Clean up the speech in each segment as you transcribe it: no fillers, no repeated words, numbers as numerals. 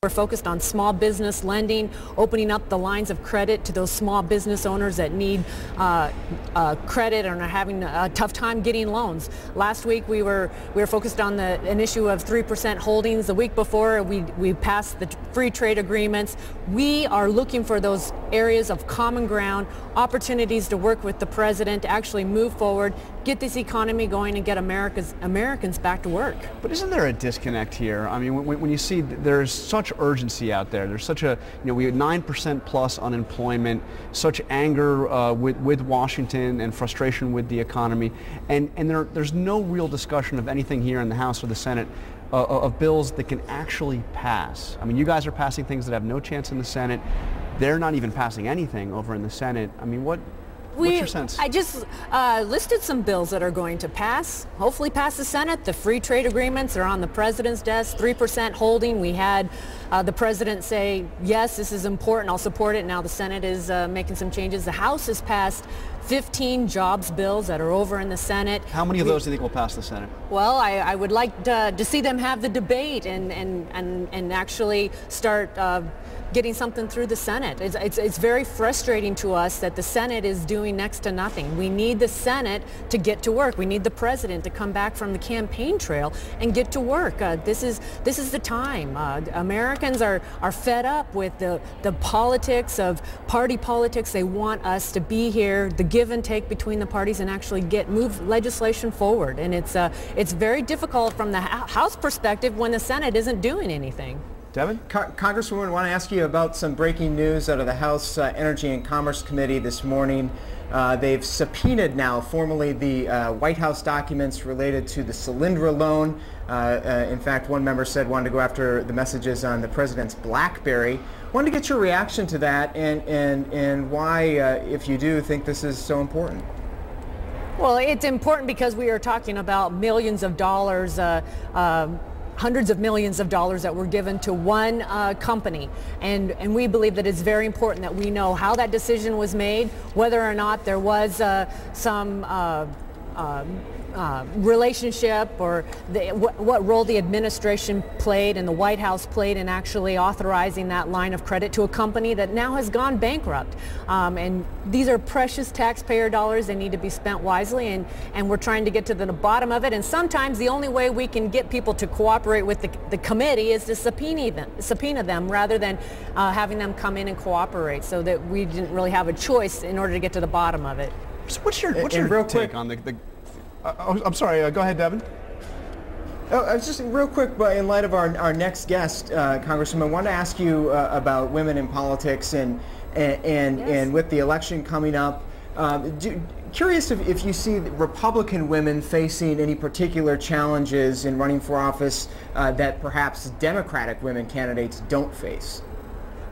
We're focused on small business lending, opening up the lines of credit to those small business owners that need credit and are having a tough time getting loans. Last week we were focused on an issue of 3% holdings. The week before we passed the free trade agreements. We are looking for those areas of common ground, opportunities to work with the president to actually move forward, get this economy going, and get Americans back to work. But isn't there a disconnect here? I mean, when you see there's such urgency out there, there's such a, we had 9% plus unemployment, such anger with Washington and frustration with the economy, and there's no real discussion of anything here in the House or the Senate of bills that can actually pass. I mean, you guys are passing things that have no chance in the Senate. They're not even passing anything over in the Senate. I mean, what's your sense? I just listed some bills that are going to pass, hopefully pass the Senate. The free trade agreements are on the president's desk, 3% holding. We had the president say, yes, this is important, I'll support it. Now the Senate is making some changes. The House has passed 15 jobs bills that are over in the Senate. How many of those do you think will pass the Senate? Well, I would like to see them have the debate and actually start getting something through the Senate. It's very frustrating to us that the Senate is doing next to nothing. We need the Senate to get to work. We need the president to come back from the campaign trail and get to work. This is the time. Americans are fed up with the politics of party politics. They want us to be here, the give and take between the parties, and actually move legislation forward. And it's very difficult from the House perspective when the Senate isn't doing anything. Devin? Congresswoman, I want to ask you about some breaking news out of the House Energy and Commerce Committee this morning. They've subpoenaed now formally the White House documents related to the Solyndra loan. In fact, one member said wanted to go after the messages on the president's BlackBerry. Wanted to get your reaction to that and why, if you do, think this is so important. Well, it's important because we are talking about millions of dollars, hundreds of millions of dollars that were given to one company, and we believe that it's very important that we know how that decision was made, whether or not there was some relationship or what role the administration played and the White House played in actually authorizing that line of credit to a company that now has gone bankrupt. And these are precious taxpayer dollars. They need to be spent wisely, and we're trying to get to the bottom of it. And sometimes the only way we can get people to cooperate with the committee is to subpoena them rather than having them come in and cooperate, so that we didn't really have a choice in order to get to the bottom of it. So what's your take on the I'm sorry, go ahead, Devin. Just real quick, but in light of our next guest, Congresswoman, I wanted to ask you about women in politics and with the election coming up. Curious if you see Republican women facing any particular challenges in running for office that perhaps Democratic women candidates don't face.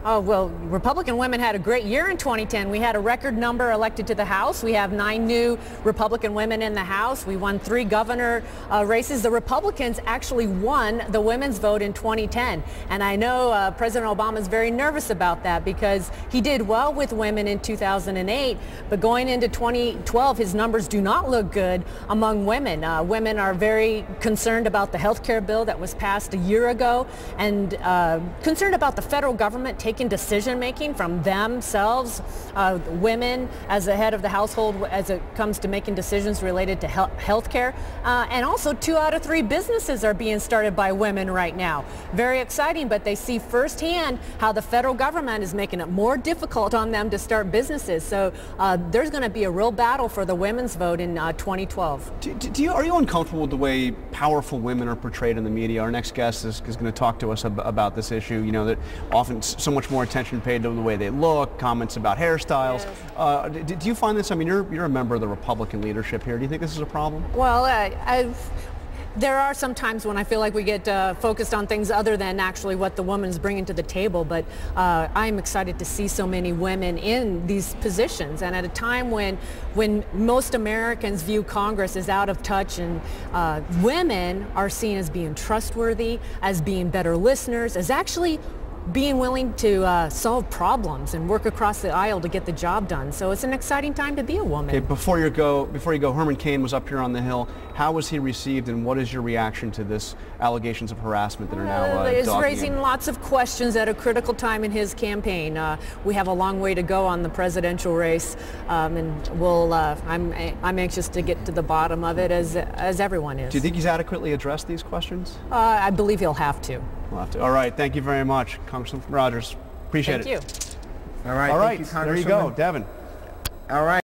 Oh, well, Republican women had a great year in 2010. We had a record number elected to the House. We have 9 new Republican women in the House. We won 3 governor races. The Republicans actually won the women's vote in 2010. And I know President Obama is very nervous about that because he did well with women in 2008. But going into 2012, his numbers do not look good among women. Women are very concerned about the health care bill that was passed a year ago, and concerned about the federal government taking decision-making from themselves, women as the head of the household as it comes to making decisions related to health care. And also 2 out of 3 businesses are being started by women right now. Very exciting, but they see firsthand how the federal government is making it more difficult on them to start businesses. So there's going to be a real battle for the women's vote in 2012. Are you uncomfortable with the way powerful women are portrayed in the media? Our next guest is going to talk to us about this issue. You know, that often so much more attention paid to the way they look, comments about hairstyles. Yes. Do you find this? I mean, you're a member of the Republican leadership here. Do you think this is a problem? Well, there are some times when I feel like we get focused on things other than actually what the woman is bringing to the table, but I'm excited to see so many women in these positions, and at a time when most Americans view Congress as out of touch, and women are seen as being trustworthy, as being better listeners, as actually being willing to solve problems and work across the aisle to get the job done. So it's an exciting time to be a woman. Okay, before you go, Herman Cain was up here on the Hill. How was he received, and what is your reaction to this allegations of harassment that are now It's raising lots of questions at a critical time in his campaign. We have a long way to go on the presidential race, and I'm anxious to get to the bottom of it, as everyone is. Do you think he's adequately addressed these questions? I believe he'll have to. We'll have to. All right. Thank you very much, Congresswoman Rodgers. Appreciate it. Thank you. All right. All right. Thank you, Congresswoman. There you go, Devin. All right.